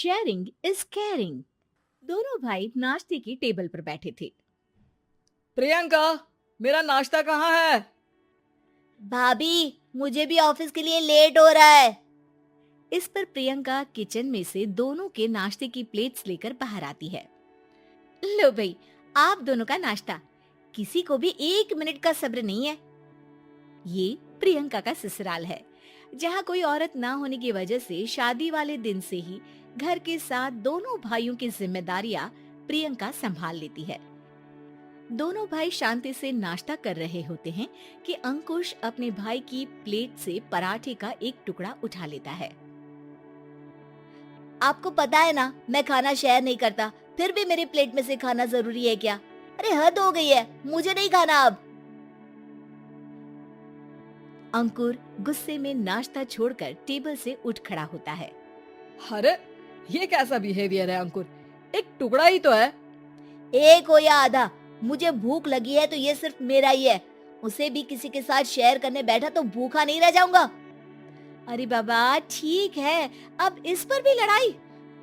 Sharing is caring. दोनों भाई नाश्ते की टेबल पर बैठे थे। प्रियंका, मेरा नाश्ता कहाँ है? भाभी, मुझे भी ऑफिस के लिए लेट हो रहा है। इस पर प्रियंका किचन में से दोनों के नाश्ते की प्लेट्स लेकर बाहर आती है। लो भाई, आप दोनों का नाश्ता। किसी को भी 1 मिनट का सब्र नहीं है। ये प्रियंका का ससुराल है, जहाँ कोई औरत ना होने की वजह से शादी वाले दिन से ही घर के साथ दोनों भाइयों की जिम्मेदारियां प्रियंका संभाल लेती है। दोनों भाई शांति से नाश्ता कर रहे होते हैं कि अंकुश अपने भाई की प्लेट से पराठे का एक टुकड़ा उठा लेता है। आपको पता है ना, मैं खाना शेयर नहीं करता, फिर भी मेरी प्लेट में से खाना जरूरी है क्या? अरे हद हो गई है, मुझे नहीं खाना अब। अंकुर गुस्से में नाश्ता छोड़कर टेबल से उठ खड़ा होता है। अरे, ये कैसा बिहेवियर है अंकुर? एक टुकड़ा ही तो है। एक हो या आधा, मुझे भूख लगी है तो ये सिर्फ मेरा ही है। उसे भी किसी के साथ शेयर करने बैठा तो भूखा नहीं रह जाऊंगा। अरे बाबा ठीक है, अब इस पर भी लड़ाई।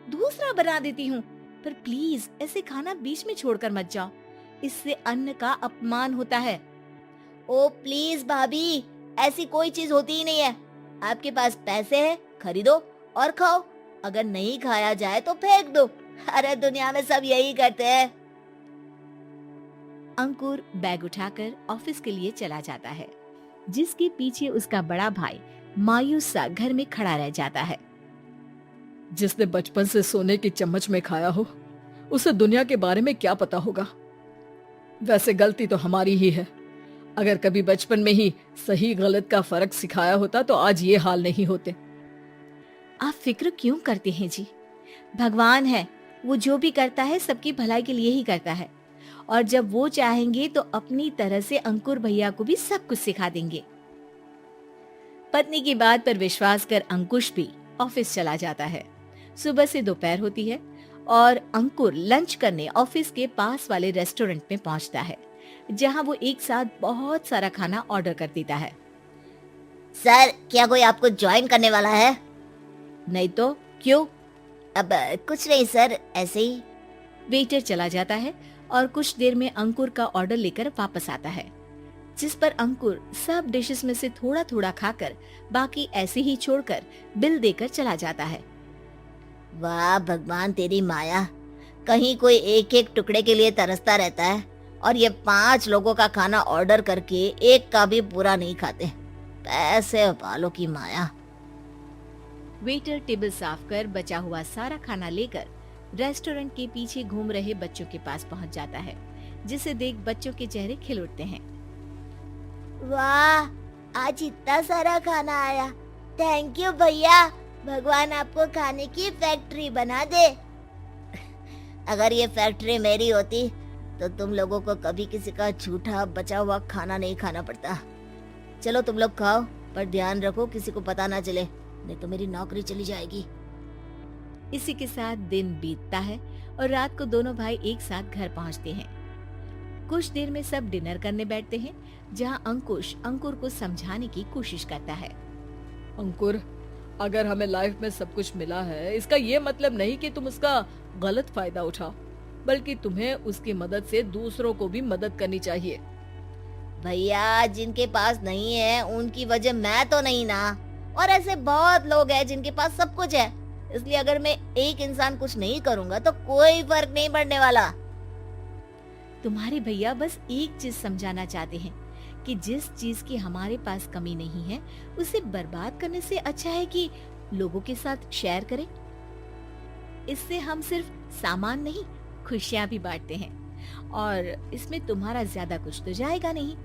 दूसरा बना देती हूँ, पर प्लीज ऐसे खाना बीच में छोड़कर मत जाओ। इससे अन्न का अपमान होता है। ओ प्लीज भाभी, ऐसी कोई चीज होती ही नहीं है। आपके पास पैसे हैं, खरीदो और खाओ। अगर नहीं खाया जाए तो फेंक दो। अरे दुनिया में सब यही करते हैं। अंकुर बैग उठाकर ऑफिस के लिए चला जाता है, जिसके पीछे उसका बड़ा भाई मायूस सा घर में खड़ा रह जाता है। जिसने बचपन से सोने की चम्मच में खाया हो, उसे दुनिया के बारे में क्या पता होगा। वैसे गलती तो हमारी ही है। अगर कभी बचपन में ही सही गलत का फर्क सिखाया होता तो आज ये हाल नहीं होते। आप फिक्र क्यों करते हैं जी? भगवान है, वो जो भी करता है सबकी भलाई के लिए ही करता है। और जब वो चाहेंगे तो अपनी तरह से अंकुर भैया को भी सब कुछ सिखा देंगे। पत्नी की बात पर विश्वास कर अंकुश भी ऑफिस चला जाता है। सुबह से दोपहर होती है और अंकुर लंच करने ऑफिस के पास वाले रेस्टोरेंट में पहुंचता है, जहां वो एक साथ बहुत सारा खाना ऑर्डर कर देता है। सर, क्या कोई आपको ज्वाइन करने वाला है? नहीं तो क्यों? अब कुछ नहीं सर, ऐसे ही। वेटर चला जाता है और कुछ देर में अंकुर का ऑर्डर लेकर वापस आता है, जिस पर अंकुर सब डिशेस में से थोड़ा थोड़ा खाकर बाकी ऐसे ही छोड़कर बिल देकर चला जाता है। वाह भगवान, तेरी माया। कहीं कोई एक एक टुकड़े के लिए तरसता रहता है और ये 5 लोगों का खाना ऑर्डर करके एक का भी पूरा नहीं खाते। पैसे वालों की माया। वेटर टेबल साफ कर बचा हुआ सारा खाना लेकर रेस्टोरेंट के पीछे घूम रहे बच्चों के पास पहुंच जाता है, जिसे देख बच्चों के चेहरे खिल उठते हैं। वाह, आज इतना सारा खाना आया। थैंक यू भैया, भगवान आपको खाने की फैक्ट्री बना दे। अगर ये फैक्ट्री मेरी होती तो तुम लोगों को कभी किसी का झूठा बचा हुआ खाना नहीं खाना पड़ता। चलो तुम लोग खाओ, पर ध्यान रखो किसी को पता ना चले, नहीं तो मेरी नौकरी चली जाएगी। इसी के साथ दिन बीतता है और रात को दोनों भाई एक साथ घर पहुंचते हैं। कुछ देर में सब डिनर करने बैठते हैं, जहां अंकुश अंकुर को समझाने की कोशिश करता है। अंकुर, अगर हमें लाइफ में सब कुछ मिला है, इसका ये मतलब नहीं कि तुम उसका गलत फायदा उठाओ, बल्कि तुम्हें उसकी मदद से दूसरों को भी मदद करनी चाहिए। भैया, जिनके पास नहीं है उनकी वजह मैं तो नहीं ना। और ऐसे बहुत लोग हैं जिनके पास सब कुछ है, इसलिए अगर मैं एक इंसान कुछ नहीं करूंगा तो कोई फर्क नहीं पड़ने वाला। तुम्हारे भैया बस एक चीज समझाना चाहते हैं कि जिस चीज की हमारे पास कमी नहीं है, उसे बर्बाद करने से अच्छा है कि लोगों के साथ शेयर करें। इससे हम सिर्फ सामान नहीं, खुशियां भी बांटते हैं, और इसमें तुम्हारा ज्यादा कुछ तो जाएगा नहीं।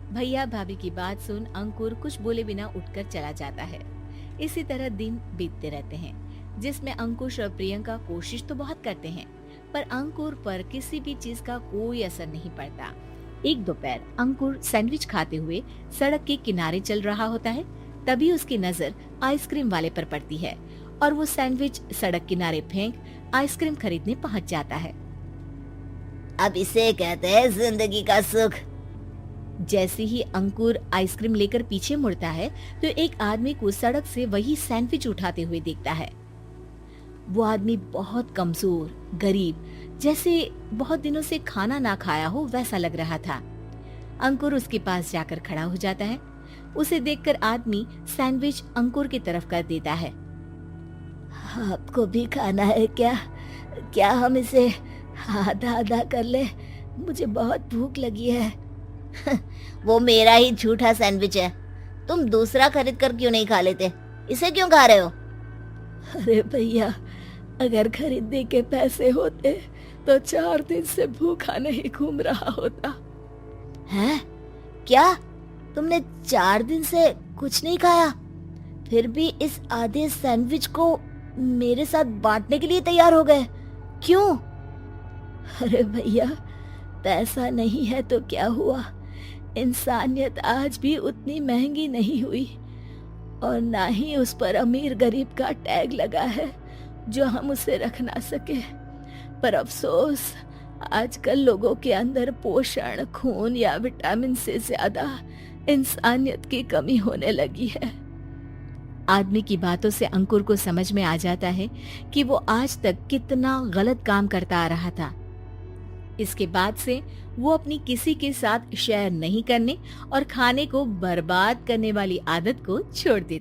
भैया भाभी की बात सुन अंकुर कुछ बोले बिना उठकर चला जाता है। इसी तरह दिन बीतते रहते हैं, जिसमें अंकुश और प्रियंका कोशिश तो बहुत करते हैं, पर अंकुर पर किसी भी चीज का कोई असर नहीं पड़ता। एक दोपहर अंकुर सैंडविच खाते हुए सड़क के किनारे चल रहा होता है। तभी उसकी नजर आइसक्रीम वाले पर पड़ती है और वो सैंडविच सड़क किनारे फेंक आइसक्रीम खरीदने पहुंच जाता है। अब इसे कहते हैं जिंदगी का सुख। जैसे ही अंकुर आइसक्रीम लेकर पीछे मुड़ता है तो एक आदमी को सड़क से वही सैंडविच उठाते हुए देखता है। वो आदमी बहुत कमजोर, गरीब, जैसे बहुत दिनों से खाना ना खाया हो वैसा लग रहा था। अंकुर उसके पास जाकर खड़ा हो जाता है। उसे देखकर आदमी सैंडविच अंकुर की तरफ कर देता है। आपको भी खाना है क्या? क्या हम इसे आधा आधा कर ले? मुझे बहुत भूख लगी है। वो मेरा ही झूठा सैंडविच है, तुम दूसरा खरीद कर क्यों नहीं खा लेते? इसे क्यों खा रहे हो? अरे भैया, अगर खरीदने के पैसे होते तो 4 दिन से भूखा नहीं घूम रहा होता। हैं? क्या तुमने 4 दिन से कुछ नहीं खाया, फिर भी इस आधे सैंडविच को मेरे साथ बांटने के लिए तैयार हो गए? क्यों? अरे भैया, पैसा नहीं है तो क्या हुआ, इंसानियत आज भी उतनी महंगी नहीं हुई और ना ही उस पर अमीर गरीब का टैग लगा है जो हम उसे रख ना सके। पर अफसोस, आजकल लोगों के अंदर पोषण, खून या विटामिन से ज्यादा इंसानियत की कमी होने लगी है। आदमी की बातों से अंकुर को समझ में आ जाता है कि वो आज तक कितना गलत काम करता आ रहा था। इसके बाद से वो अपनी किसी के साथ शेयर नहीं करने और खाने को बर्बाद करने वाली आदत को छोड़ देता